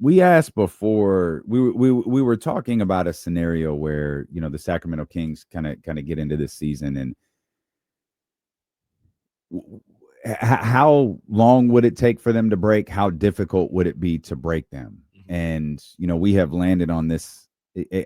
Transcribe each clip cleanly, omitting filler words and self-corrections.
we asked before we were talking about a scenario where the Sacramento Kings kind of get into this season, and how long would it take for them to break? How difficult would it be to break them? Mm-hmm. And we have landed on this.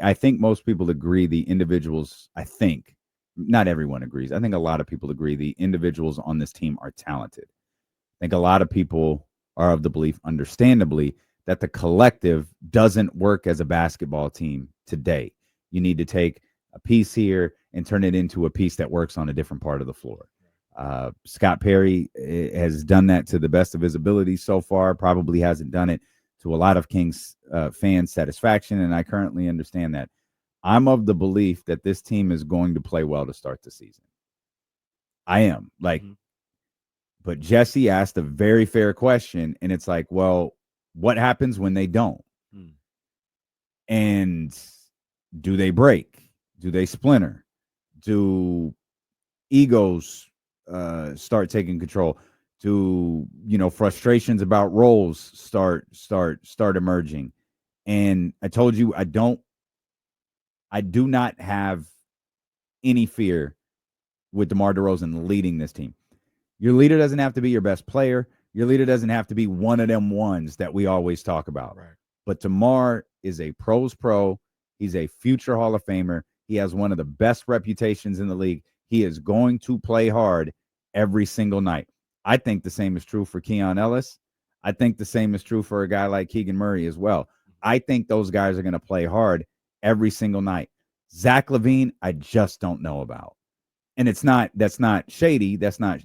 I think most people agree. The individuals, I think, not everyone agrees. I think a lot of people agree the individuals on this team are talented. I think a lot of people are of the belief, understandably, that the collective doesn't work as a basketball team today. You need to take a piece here and turn it into a piece that works on a different part of the floor. Scott Perry has done that to the best of his ability so far, probably hasn't done it to a lot of Kings fans' satisfaction, and I currently understand that. I'm of the belief that this team is going to play well to start the season. I am. But Jesse asked a very fair question, and it's like, well, what happens when they don't? And do they break? Do they splinter? Do egos start taking control? Do frustrations about roles start emerging? And I told you I do not have any fear with DeMar DeRozan leading this team. Your leader doesn't have to be your best player. Your leader doesn't have to be one of them ones that we always talk about. Right. But DeMar is a pro's pro. He's a future Hall of Famer. He has one of the best reputations in the league. He is going to play hard every single night. I think the same is true for Keon Ellis. I think the same is true for a guy like Keegan Murray as well. I think those guys are going to play hard every single night. Zach LaVine, I just don't know about. And that's not shady. That's not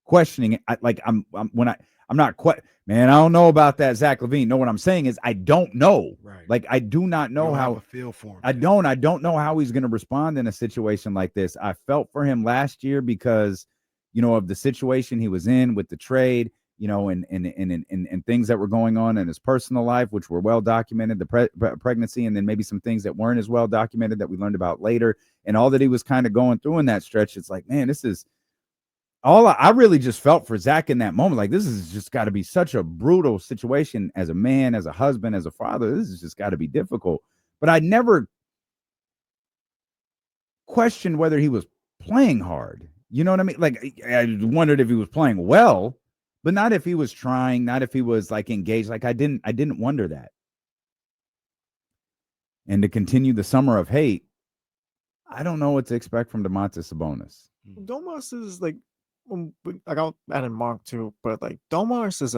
questioning it. I'm not man, I don't know about that Zach LaVine. No, what I'm saying is I don't know. Right. Like, I do not know how. Have a feel for him. I don't know how he's going to respond in a situation like this. I felt for him last year because, of the situation he was in with the trade, and things that were going on in his personal life, which were well documented, the pregnancy, and then maybe some things that weren't as well documented that we learned about later, and all that he was kind of going through in that stretch. It's like, man, this is all I really just felt for Zach in that moment. Like, this has just got to be such a brutal situation as a man, as a husband, as a father. This has just got to be difficult. But I never questioned whether he was playing hard. You know what I mean? Like, I wondered if he was playing well, but not if he was trying, not if he was like engaged. Like, I didn't wonder that. And to continue the summer of hate, I don't know what to expect from Domantas Sabonis. Domas is like I'll add in Mark too, but like Domas is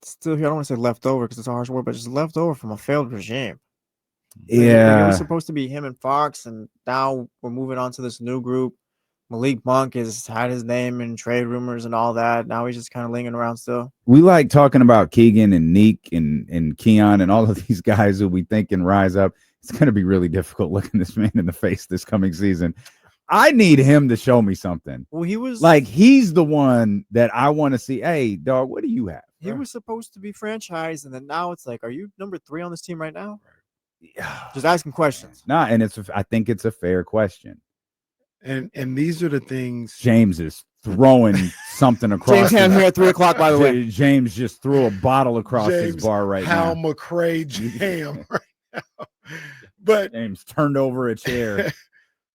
still here. I don't want to say leftover because it's a harsh word, but just leftover from a failed regime. Yeah, like it was supposed to be him and Fox, and now we're moving on to this new group. Malik Monk has had his name in trade rumors and all that. Now he's just kind of lingering around still. We like talking about Keegan and Neek and Keon and all of these guys who we think can rise up. It's going to be really difficult looking this man in the face this coming season. I need him to show me something. Well, he's the one that I want to see. Hey, dog, what do you have? He was supposed to be franchised, and then now it's like, are you number 3 on this team right now? Just asking questions. Nah, and I think it's a fair question. And these are the things. James is throwing something across. James Ham here at 3:00, by the way. James just threw a bottle across his bar right now. Hal McRae Jam right now. But James turned over a chair.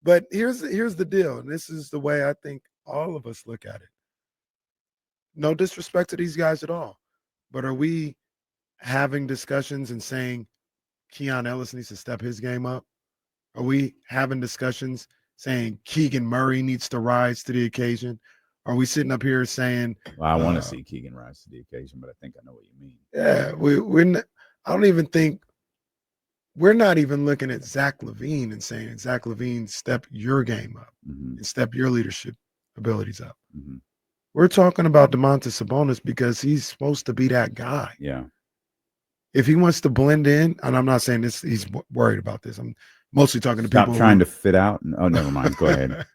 But here's the deal, and this is the way I think all of us look at it. No disrespect to these guys at all, but are we having discussions and saying Keon Ellis needs to step his game up? Are we having discussions saying Keegan Murray needs to rise to the occasion? Are we sitting up here saying, well, I want to see Keegan rise to the occasion, but I think I know what you mean. Yeah, I don't even think we're not even looking at Zach LaVine and saying, Zach LaVine, step your game up and step your leadership abilities up. We're talking about Domantas Sabonis because he's supposed to be that guy. Yeah. If he wants to blend in, and I'm not saying this, he's worried about this. I'm mostly talking to people trying to fit out. Oh, never mind. Go ahead.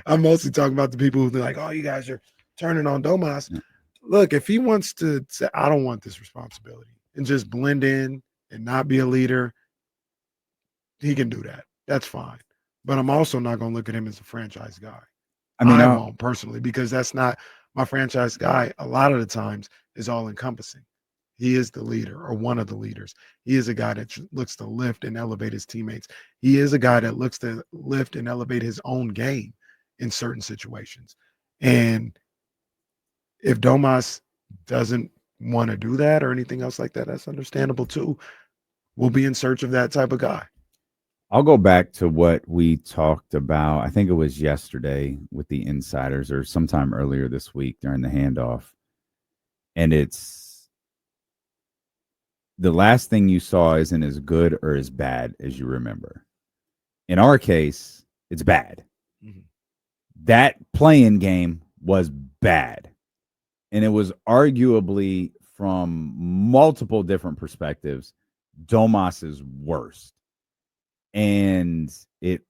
I'm mostly talking about the people who are like, oh, you guys are turning on Domas. Yeah. Look, if he wants to say, I don't want this responsibility and just blend in and not be a leader, he can do that. That's fine. But I'm also not going to look at him as a franchise guy. I mean, I won't personally, because that's not my franchise guy. A lot of the times is all encompassing. He is the leader or one of the leaders. He is a guy that looks to lift and elevate his teammates. He is a guy that looks to lift and elevate his own game in certain situations. And if Domas doesn't want to do that or anything else like that, that's understandable too. We'll be in search of that type of guy. I'll go back to what we talked about. I think it was yesterday with the insiders or sometime earlier this week during the handoff. And it's the last thing you saw isn't as good or as bad as you remember. In our case, it's bad. Mm-hmm. That playing game was bad. And it was arguably from multiple different perspectives, Domas's worst. And it,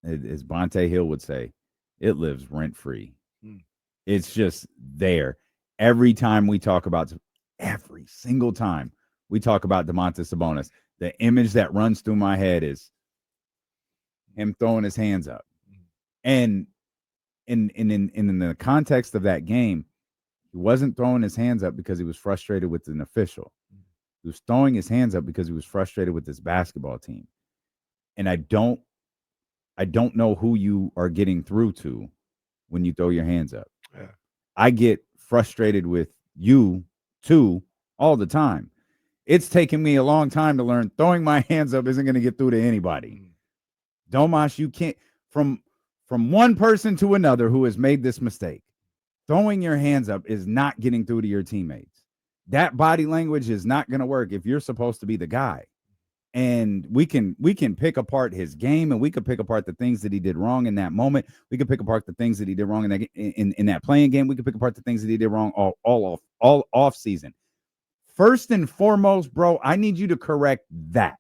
as Bonte Hill would say, it lives rent-free. It's just there. Every time we talk about, every single time we talk about Domantas Sabonis, the image that runs through my head is him throwing his hands up. And in the context of that game, he wasn't throwing his hands up because he was frustrated with an official. He was throwing his hands up because he was frustrated with this basketball team. And I don't know who you are getting through to when you throw your hands up. Yeah. I get frustrated with you too all the time. It's taken me a long time to learn throwing my hands up isn't going to get through to anybody. Domas, you can't, from one person to another who has made this mistake, throwing your hands up is not getting through to your teammates. That body language is not going to work if you're supposed to be the guy. And we can pick apart his game, and we could pick apart the things that he did wrong in that moment. We could pick apart the things that he did wrong in that playing game. We could pick apart the things that he did wrong all off season. First and foremost, bro, I need you to correct that.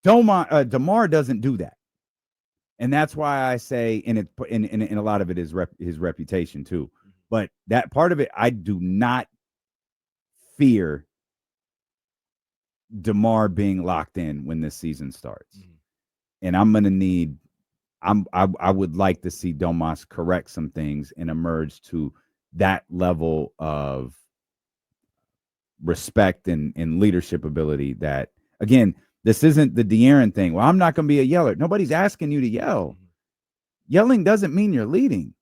100%. DeMar doesn't do that, and that's why I say, and a lot of it is his reputation too. But that part of it, I do not fear DeMar being locked in when this season starts. And I'm going to need, I would like to see Domas correct some things and emerge to that level of respect and leadership ability that, again, this isn't the De'Aaron thing. Well, I'm not going to be a yeller. Nobody's asking you to yell. Yelling doesn't mean you're leading.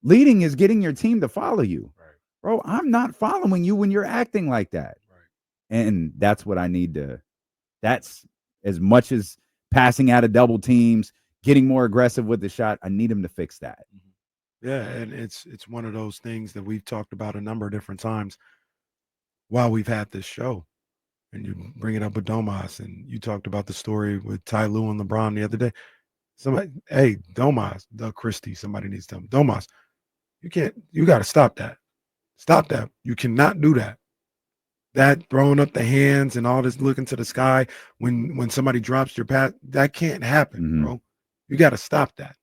Leading is getting your team to follow you. Right. Bro, I'm not following you when you're acting like that. And that's what I need to, that's as much as passing out of double teams, getting more aggressive with the shot. I need him to fix that. Yeah. And it's one of those things that we've talked about a number of different times while we've had this show. And you bring it up with Domas, and you talked about the story with Ty Lue and LeBron the other day. Somebody, hey, Domas, Doug Christie, somebody needs to tell him, Domas, you got to stop that. Stop that. You cannot do that. That throwing up the hands and all this looking to the sky when somebody drops your pass, that can't happen, bro. You got to stop that.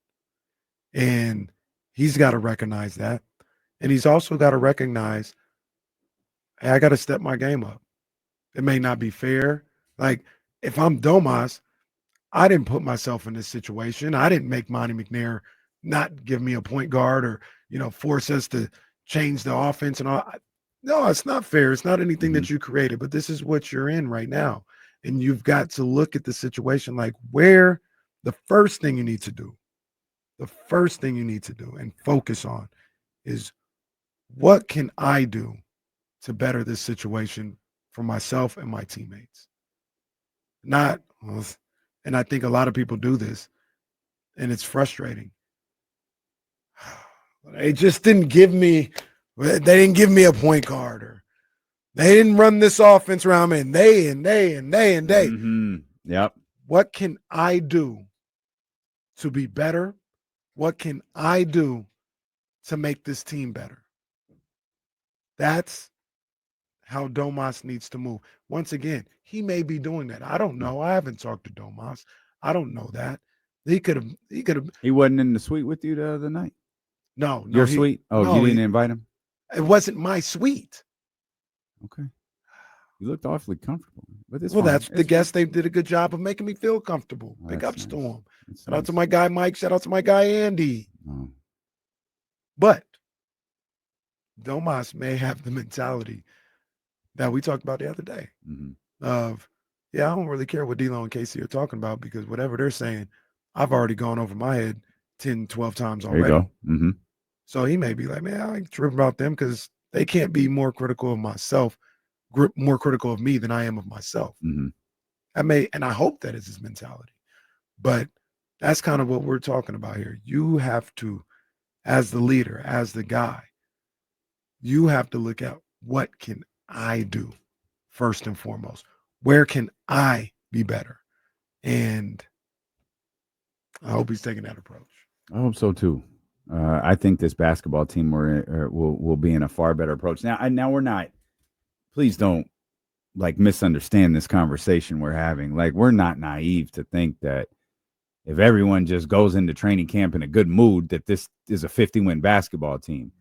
And he's got to recognize that. And he's also got to recognize, hey, I got to step my game up. It may not be fair. Like, if I'm Domas, I didn't put myself in this situation. I didn't make Monty McNair not give me a point guard or, force us to change the offense and all. No, it's not fair. It's not anything that you created, but this is what you're in right now. And you've got to look at the situation like where the first thing you need to do and focus on is what can I do to better this situation for myself and my teammates? And I think a lot of people do this, and it's frustrating. They just didn't give me a point guard, or they didn't run this offense around me, and they. Yep. What can I do to be better? What can I do to make this team better? That's how Domas needs to move. Once again, he may be doing that. I don't know. I haven't talked to Domas. I don't know that. He could have. He wasn't in the suite with you the other night? No. Your suite? Oh, no, you didn't invite him? It wasn't my suite. Okay. You looked awfully comfortable. But that's the guest. They did a good job of making me feel comfortable. Well, big ups to him. Shout out to my guy Mike. Shout out to my guy Andy. Oh. But Domas may have the mentality that we talked about the other day of, yeah, I don't really care what D'Lo and Casey are talking about because whatever they're saying, I've already gone over my head 10, 12 times There you already. go. So he may be like, man, I ain't tripping about them because they can't be more critical of myself, more critical of me than I am of myself. And I hope that is his mentality. But that's kind of what we're talking about here. You have to, as the leader, as the guy, you have to look at what can I do first and foremost. Where can I be better? And I hope he's taking that approach. I hope so too. I think this basketball team will be in a far better approach. Now we're not. Please don't like misunderstand this conversation we're having. Like we're not naive to think that if everyone just goes into training camp in a good mood, that this is a 50-win basketball team.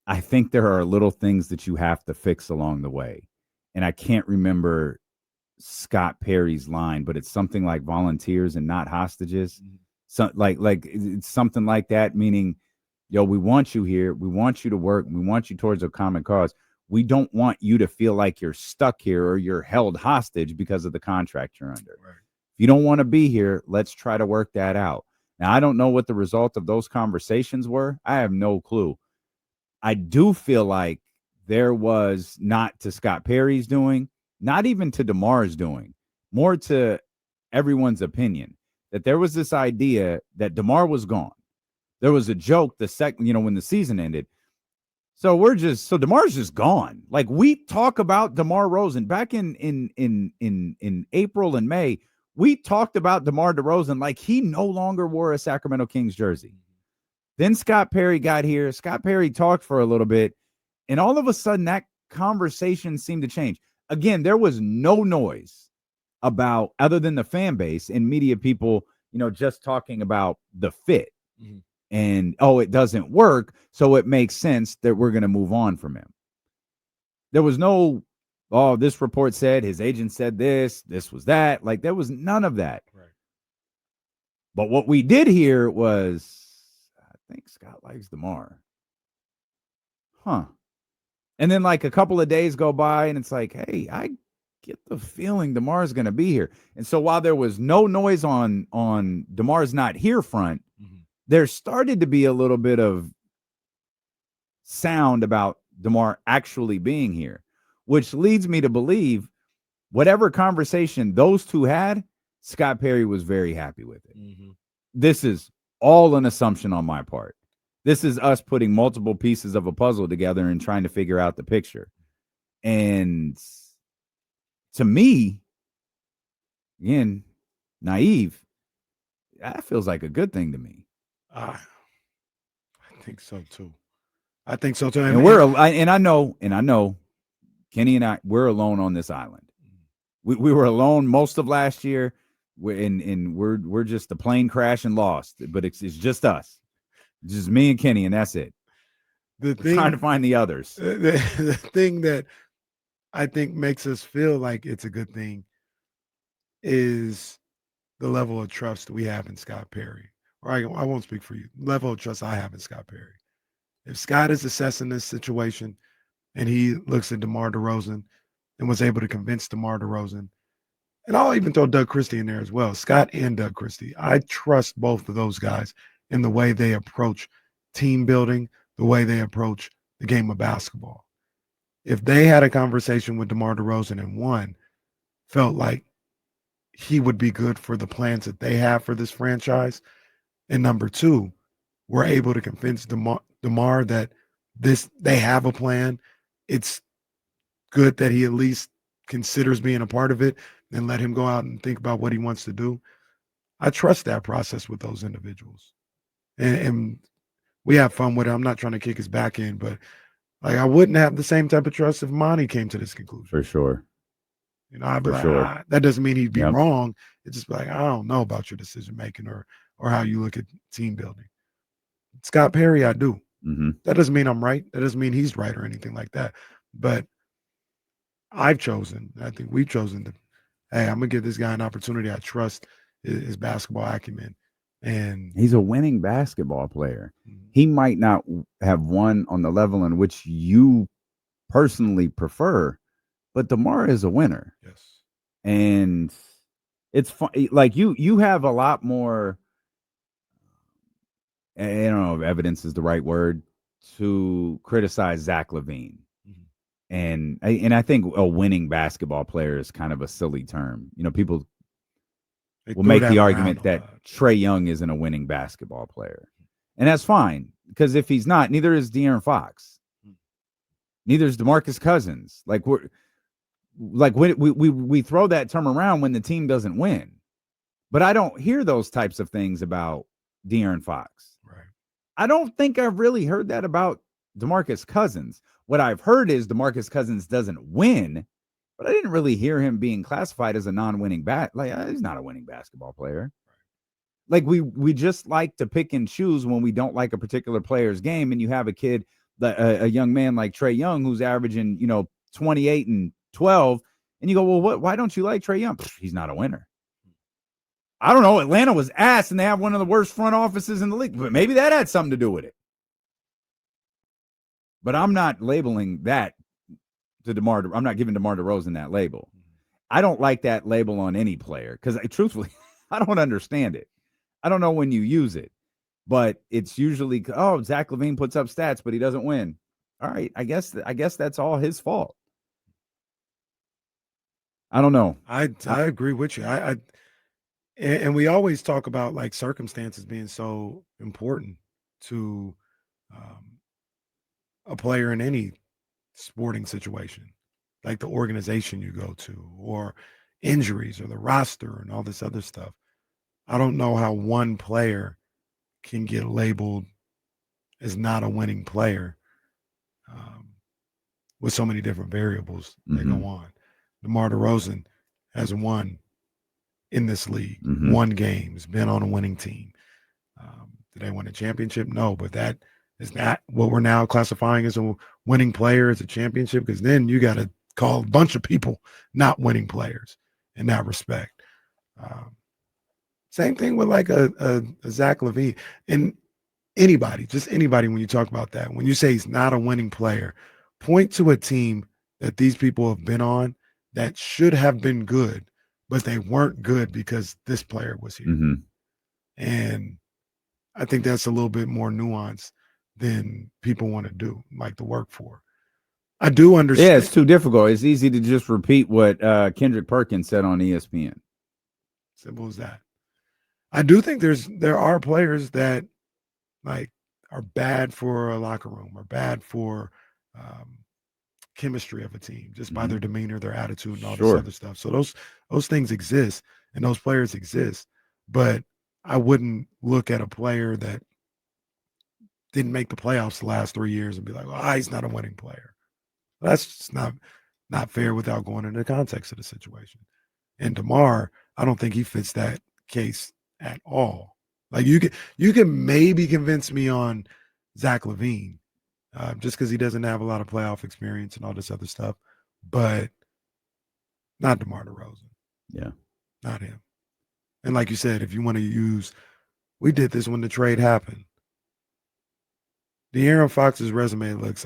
I think there are little things that you have to fix along the way, and I can't remember Scott Perry's line, but it's something like volunteers and not hostages. So like it's something like that, meaning, yo, we want you here. We want you to work. We want you towards a common cause. We don't want you to feel like you're stuck here or you're held hostage because of the contract you're under. Right. If you don't want to be here, let's try to work that out. Now, I don't know what the result of those conversations were. I have no clue. I do feel like there was, not to Scott Perry's doing, not even to DeMar's doing, more to everyone's opinion, that there was this idea that DeMar was gone. There was a joke when the season ended. So DeMar's just gone. Like we talk about DeMar DeRozan back in April and May, we talked about DeMar DeRozan like he no longer wore a Sacramento Kings jersey. Then Scott Perry got here. Scott Perry talked for a little bit, and all of a sudden that conversation seemed to change. Again, there was no noise about, other than the fan base and media people, just talking about the fit. And, it doesn't work, so it makes sense that we're going to move on from him. There was no, this report said, his agent said this was that. Like, there was none of that. Right. But what we did hear was, I think Scott likes DeMar. Huh. And then like a couple of days go by and it's like, hey, I get the feeling DeMar's going to be here. And so while there was no noise on DeMar's not here front, there started to be a little bit of sound about DeMar actually being here, which leads me to believe whatever conversation those two had, Scott Perry was very happy with it. This is all an assumption on my part. This is us putting multiple pieces of a puzzle together and trying to figure out the picture. And to me, again, naive, that feels like a good thing to me. I think so too. And I know, Kenny and I, we're alone on this island. We were alone most of last year. We're just a plane crash and lost, but it's just us, just me and Kenny, and that's it. We're trying to find the others. The thing that I think makes us feel like it's a good thing is the level of trust we have in Scott Perry. Or I won't speak for you. Level of trust I have in Scott Perry. If Scott is assessing this situation and he looks at DeMar DeRozan and was able to convince DeMar DeRozan, and I'll even throw Doug Christie in there as well, Scott and Doug Christie. I trust both of those guys in the way they approach team building, the way they approach the game of basketball. If they had a conversation with DeMar DeRozan and one felt like he would be good for the plans that they have for this franchise, and number two, we're able to convince DeMar that they have a plan, it's good that he at least considers being a part of it, and let him go out and think about what he wants to do. I trust that process with those individuals. And we have fun with it. I'm not trying to kick his back in, but like I wouldn't have the same type of trust if Monty came to this conclusion. For sure. I'd be like, that doesn't mean he'd be wrong. It's just like, I don't know about your decision making or how you look at team building. Scott Perry, I do. That doesn't mean I'm right. That doesn't mean he's right or anything like that. But I think we've chosen to, hey, I'm going to give this guy an opportunity. I trust his basketball acumen. And he's a winning basketball player. Mhm. He might not have won on the level in which you personally prefer, but DeMar is a winner. yes, And it's fun. Like you have a lot more. I don't know if evidence is the right word to criticize Zach LaVine. Mhm. And I think a winning basketball player is kind of a silly term. People they will throw make that the around argument a that lot. Trae Young isn't a winning basketball player. And that's fine, because if he's not, neither is De'Aaron Fox. Neither is DeMarcus Cousins. We throw that term around when the team doesn't win. But I don't hear those types of things about De'Aaron Fox. Right. I don't think I've really heard that about DeMarcus Cousins. What I've heard is DeMarcus Cousins doesn't win, but I didn't really hear him being classified as a non-winning he's not a winning basketball player. Like we just like to pick and choose when we don't like a particular player's game, and you have a kid, a young man like Trae Young, who's averaging 28 and 12, and you go, well, why don't you like Trae Young? He's not a winner. I don't know. Atlanta was ass, and they have one of the worst front offices in the league, but maybe that had something to do with it. But I'm not labeling that to DeMar. I'm not giving DeMar DeRozan that label. I don't like that label on any player because, truthfully, I don't understand it. I don't know when you use it, but it's usually, Zach LaVine puts up stats, but he doesn't win. All right, I guess that's all his fault. I don't know. I agree with you. And we always talk about like circumstances being so important to a player in any sporting situation, like the organization you go to, or injuries, or the roster, and all this other stuff. I don't know how one player can get labeled as not a winning player um, with so many different variables that go on. DeMar DeRozan has won in this league, won games, been on a winning team. Did they win a championship? No, but that is not what we're now classifying as a winning player as a championship, because then you got to call a bunch of people not winning players in that respect. Same thing with like a Zach LaVine and just anybody. When you talk about that, when you say he's not a winning player, point to a team that these people have been on that should have been good, but they weren't good because this player was here. And I think that's a little bit more nuanced than people want to do, like to work for. I do understand. Yeah, it's too difficult. It's easy to just repeat what Kendrick Perkins said on ESPN. Simple as that. I do think there are players that like are bad for a locker room or bad for chemistry of a team just by their demeanor, their attitude, and all this other stuff. So those things exist and those players exist, but I wouldn't look at a player that didn't make the playoffs the last 3 years and be like, "Oh, he's not a winning player." That's just not fair without going into the context of the situation. And DeMar, I don't think he fits that case at all. Like you can maybe convince me on Zach LaVine, just because he doesn't have a lot of playoff experience and all this other stuff, but not DeMar DeRozan. Yeah, not him. And like you said, if you want to use, we did this when the trade happened. De'Aaron Fox's resume looks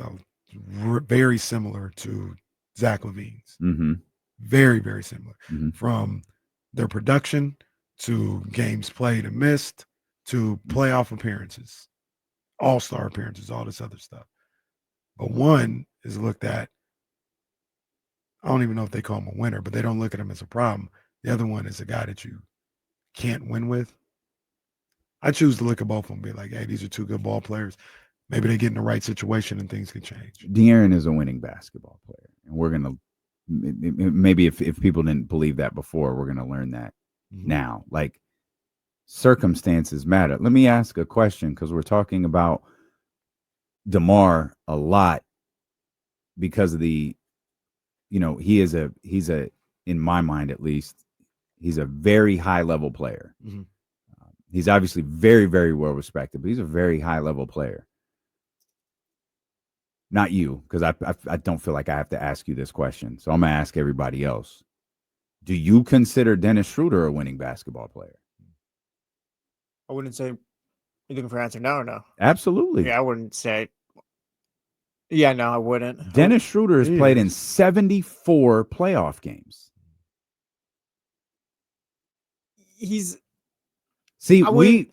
very similar to Zach LaVine's. Very, very similar. From their production to games played and missed to playoff appearances, all-star appearances, all this other stuff. But one is looked at, I don't even know if they call him a winner, but they don't look at him as a problem. The other one is a guy that you can't win with. I choose to look at both of them and be like, hey, these are two good ball players. Maybe they get in the right situation and things can change. De'Aaron is a winning basketball player. And we're going to, maybe if people didn't believe that before, we're going to learn that now. Like, circumstances matter. Let me ask a question, because we're talking about DeMar a lot because of the, he's a, in my mind at least, he's a very high level player. He's obviously very, very well respected, but he's a very high level player. Not you, because I don't feel like I have to ask you this question. So I'm going to ask everybody else. Do you consider Dennis Schroeder a winning basketball player? I wouldn't say. You looking for an answer now or no? Absolutely. Yeah, I wouldn't say. Yeah, no, I wouldn't. Dennis Schroeder has played in Jeez. 74 playoff games. He's. See, I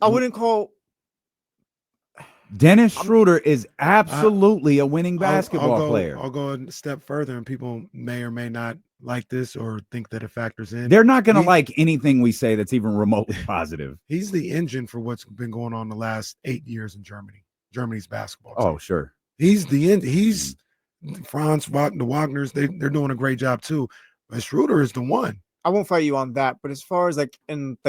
wouldn't call. Dennis Schroeder is absolutely a winning I'll basketball go, player. I'll go a step further, and people may or may not like this or think that it factors in. They're not going to like anything we say that's even remotely positive. He's the engine for what's been going on the last 8 years in Germany's basketball team. Oh, sure. He's the end. He's Franz Wagner, the Wagners. They're doing a great job too. But Schroeder is the one. I won't fight you on that, but as far as like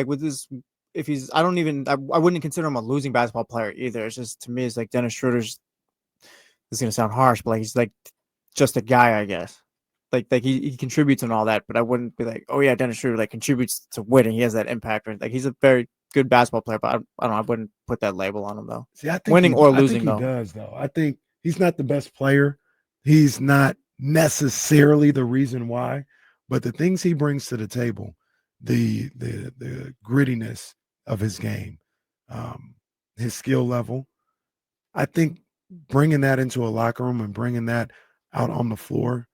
with this, if he's, I wouldn't consider him a losing basketball player either. It's just, to me, it's like Dennis Schroeder's. This is gonna sound harsh, but like he's like just a guy, I guess. Like he contributes and all that, but I wouldn't be like, oh yeah, Dennis Schroeder like contributes to winning. He has that impact, or like he's a very good basketball player, but I don't know. I wouldn't put that label on him though. See, I think winning or losing, I think though. he does though. I think he's not the best player. He's not necessarily the reason why, but the things he brings to the table, the grittiness of his game, his skill level, I think bringing that into a locker room and bringing that out on the floor,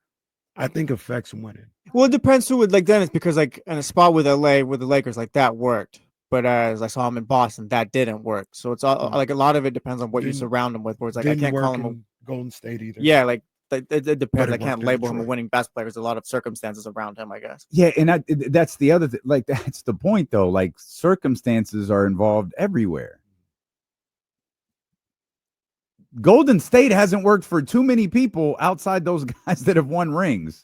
I think affects winning. Well, it depends who would like Dennis, because like in a spot with LA with the Lakers, like that worked. But as I saw him in Boston, that didn't work. So it's all like a lot of it depends on what you surround him with. Where it's like I can't call him a Golden State either. Yeah, like it depends. I it can't worked in label him a Detroit. winning basketball player. There's a lot of circumstances around him, I guess. Yeah, and that's the other thing. Like, that's the point, though. Like, circumstances are involved everywhere. Golden State hasn't worked for too many people outside those guys that have won rings.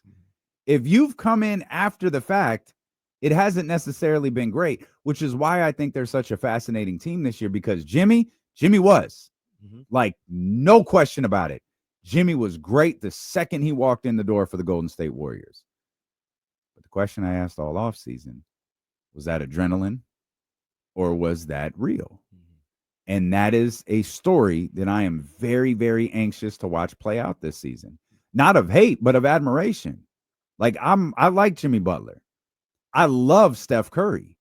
If you've come in after the fact, it hasn't necessarily been great, which is why I think they're such a fascinating team this year, because Jimmy was. Like, no question about it. Jimmy was great the second he walked in the door for the Golden State Warriors. But the question I asked all offseason, was that adrenaline or was that real? And that is a story that I am very, very anxious to watch play out this season. Not of hate, but of admiration. Like, I like Jimmy Butler. I love Steph Curry.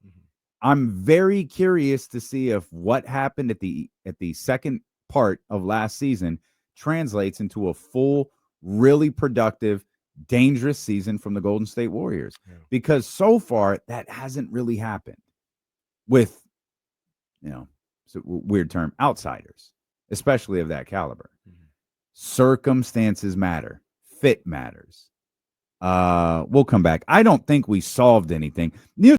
I'm very curious to see if what happened at the second part of last season translates into a full, really productive, dangerous season from the Golden State Warriors. Yeah. Because so far, that hasn't really happened with, it's a weird term, outsiders, especially of that caliber. Circumstances matter. Fit matters. We'll come back. I don't think we solved anything.